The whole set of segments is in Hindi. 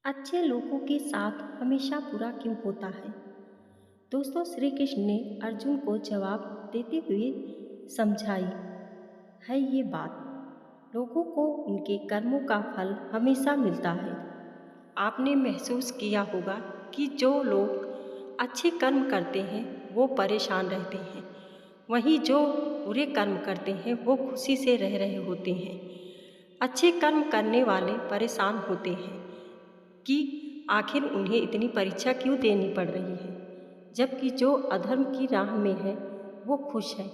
अच्छे लोगों के साथ हमेशा बुरा क्यों होता है? दोस्तों, श्री कृष्ण ने अर्जुन को जवाब देते हुए समझाई है ये बात। लोगों को उनके कर्मों का फल हमेशा मिलता है। आपने महसूस किया होगा कि जो लोग अच्छे कर्म करते हैं वो परेशान रहते हैं, वहीं जो बुरे कर्म करते हैं वो खुशी से रह रहे होते हैं। अच्छे कर्म करने वाले परेशान होते हैं कि आखिर उन्हें इतनी परीक्षा क्यों देनी पड़ रही है, जबकि जो अधर्म की राह में है वो खुश है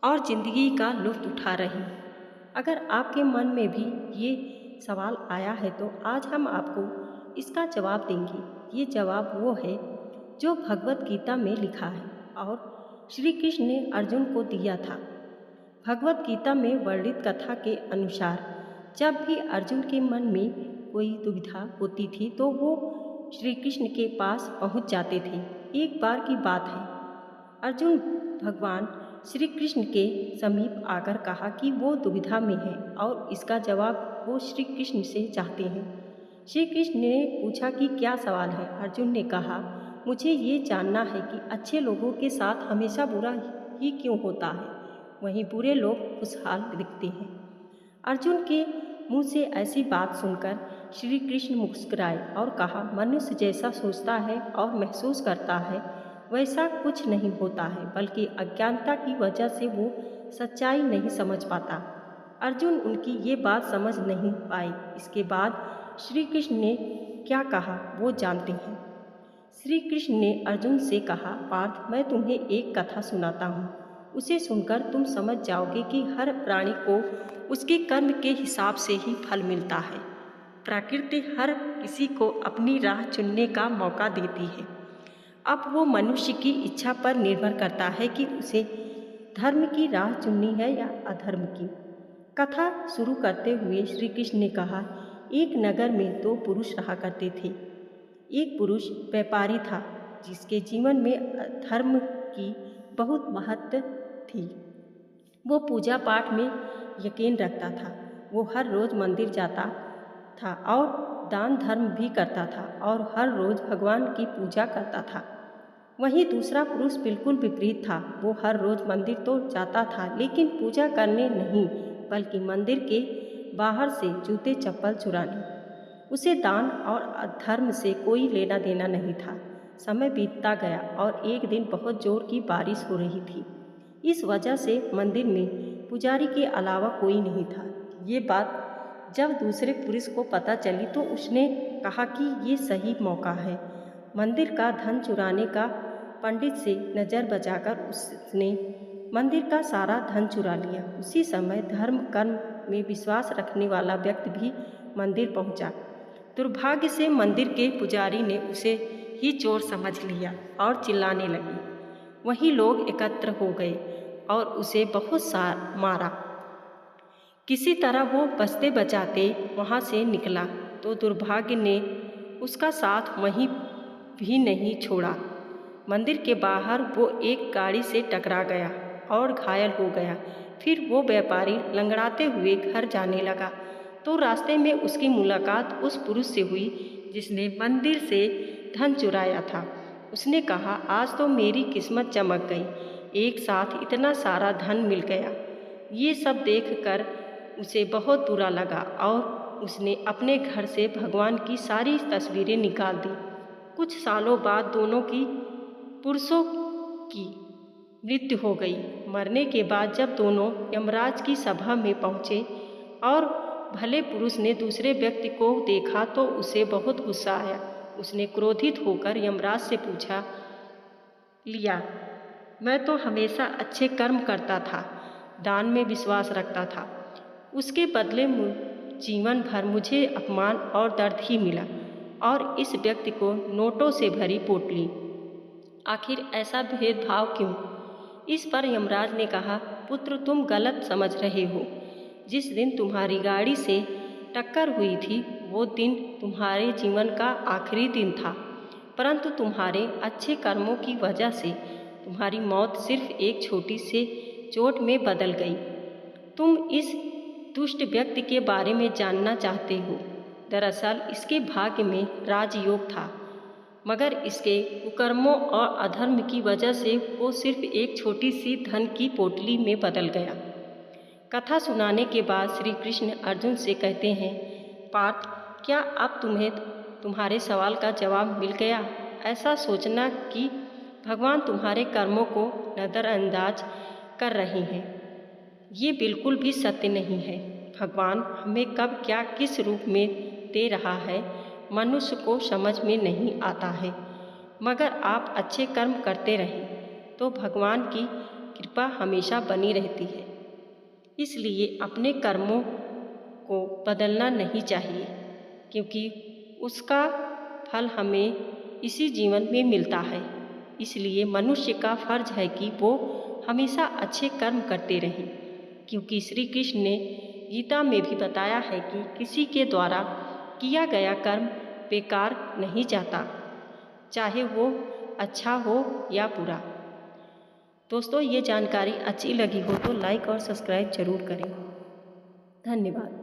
और जिंदगी का लुत्फ उठा रही है। अगर आपके मन में भी ये सवाल आया है तो आज हम आपको इसका जवाब देंगे। ये जवाब वो है जो भगवत गीता में लिखा है और श्री कृष्ण ने अर्जुन को दिया था। भगवत गीता में वर्णित कथा के अनुसार जब भी अर्जुन के मन में कोई दुविधा होती थी तो वो श्री कृष्ण के पास पहुंच जाते थे। एक बार की बात है, अर्जुन भगवान श्री कृष्ण के समीप आकर कहा कि वो दुविधा में है और इसका जवाब वो श्री कृष्ण से चाहते हैं। श्री कृष्ण ने पूछा कि क्या सवाल है। अर्जुन ने कहा, मुझे ये जानना है कि अच्छे लोगों के साथ हमेशा बुरा ही क्यों होता है, वहीं बुरे लोग खुशहाल दिखते हैं। अर्जुन के मुंह से ऐसी बात सुनकर श्री कृष्ण मुस्कुराए और कहा, मनुष्य जैसा सोचता है और महसूस करता है वैसा कुछ नहीं होता है, बल्कि अज्ञानता की वजह से वो सच्चाई नहीं समझ पाता। अर्जुन उनकी ये बात समझ नहीं पाए। इसके बाद श्री कृष्ण ने क्या कहा वो जानते हैं। श्री कृष्ण ने अर्जुन से कहा, पार्थ, मैं तुम्हें एक कथा सुनाता हूँ। उसे सुनकर तुम समझ जाओगे कि हर प्राणी को उसके कर्म के हिसाब से ही फल मिलता है। प्रकृति हर किसी को अपनी राह चुनने का मौका देती है। अब वो मनुष्य की इच्छा पर निर्भर करता है कि उसे धर्म की राह चुननी है या अधर्म की। कथा शुरू करते हुए श्री कृष्ण ने कहा, एक नगर में दो पुरुष रहा करते थे। एक पुरुष व्यापारी था जिसके जीवन में धर्म की बहुत महत्व थी। वो पूजा पाठ में यकीन रखता था। वो हर रोज मंदिर जाता था और दान धर्म भी करता था और हर रोज भगवान की पूजा करता था। वहीं दूसरा पुरुष बिल्कुल विपरीत था। वो हर रोज मंदिर तो जाता था लेकिन पूजा करने नहीं, बल्कि मंदिर के बाहर से जूते चप्पल चुराने। उसे दान और अधर्म से कोई लेना देना नहीं था। समय बीतता गया और एक दिन बहुत जोर की बारिश हो रही थी। इस वजह से मंदिर में पुजारी के अलावा कोई नहीं था। ये बात जब दूसरे पुरुष को पता चली तो उसने कहा कि ये सही मौका है मंदिर का धन चुराने का। पंडित से नज़र बचाकर उसने मंदिर का सारा धन चुरा लिया। उसी समय धर्म कर्म में विश्वास रखने वाला व्यक्ति भी मंदिर पहुंचा। दुर्भाग्य से मंदिर के पुजारी ने उसे ही चोर समझ लिया और चिल्लाने लगे। वहीं लोग एकत्र हो गए और उसे बहुत सा मारा। किसी तरह वो बचते बचाते वहाँ से निकला तो दुर्भाग्य ने उसका साथ वहीं भी नहीं छोड़ा। मंदिर के बाहर वो एक गाड़ी से टकरा गया और घायल हो गया। फिर वो व्यापारी लंगड़ाते हुए घर जाने लगा तो रास्ते में उसकी मुलाकात उस पुरुष से हुई जिसने मंदिर से धन चुराया था। उसने कहा, आज तो मेरी किस्मत चमक गई, एक साथ इतना सारा धन मिल गया। ये सब देखकर उसे बहुत बुरा लगा और उसने अपने घर से भगवान की सारी तस्वीरें निकाल दी। कुछ सालों बाद दोनों की पुरुषों की मृत्यु हो गई। मरने के बाद जब दोनों यमराज की सभा में पहुँचे और भले पुरुष ने दूसरे व्यक्ति को देखा तो उसे बहुत गुस्सा आया। उसने क्रोधित होकर यमराज से पूछा लिया, मैं तो हमेशा अच्छे कर्म करता था, दान में विश्वास रखता था, उसके बदले जीवन भर मुझे अपमान और दर्द ही मिला और इस व्यक्ति को नोटों से भरी पोटली। आखिर ऐसा भेदभाव क्यों? इस पर यमराज ने कहा, पुत्र, तुम गलत समझ रहे हो। जिस दिन तुम्हारी गाड़ी से टक्कर हुई थी वो दिन तुम्हारे जीवन का आखिरी दिन था, परंतु तुम्हारे अच्छे कर्मों की वजह से तुम्हारी मौत सिर्फ एक छोटी सी चोट में बदल गई। तुम इस दुष्ट व्यक्ति के बारे में जानना चाहते हो। दरअसल इसके भाग्य में राजयोग था, मगर इसके कुकर्मों और अधर्म की वजह से वो सिर्फ एक छोटी सी धन की पोटली में बदल गया। कथा सुनाने के बाद श्री कृष्ण अर्जुन से कहते हैं, पार्थ, क्या अब तुम्हें तुम्हारे सवाल का जवाब मिल गया? ऐसा सोचना कि भगवान तुम्हारे कर्मों को नज़रअंदाज कर रहे हैं, ये बिल्कुल भी सत्य नहीं है। भगवान हमें कब क्या किस रूप में दे रहा है मनुष्य को समझ में नहीं आता है, मगर आप अच्छे कर्म करते रहें तो भगवान की कृपा हमेशा बनी रहती है। इसलिए अपने कर्मों को बदलना नहीं चाहिए, क्योंकि उसका फल हमें इसी जीवन में मिलता है। इसलिए मनुष्य का फर्ज है कि वो हमेशा अच्छे कर्म करते रहें, क्योंकि श्री कृष्ण ने गीता में भी बताया है कि किसी के द्वारा किया गया कर्म बेकार नहीं जाता, चाहे वो अच्छा हो या बुरा। दोस्तों, ये जानकारी अच्छी लगी हो तो लाइक और सब्सक्राइब जरूर करें। धन्यवाद।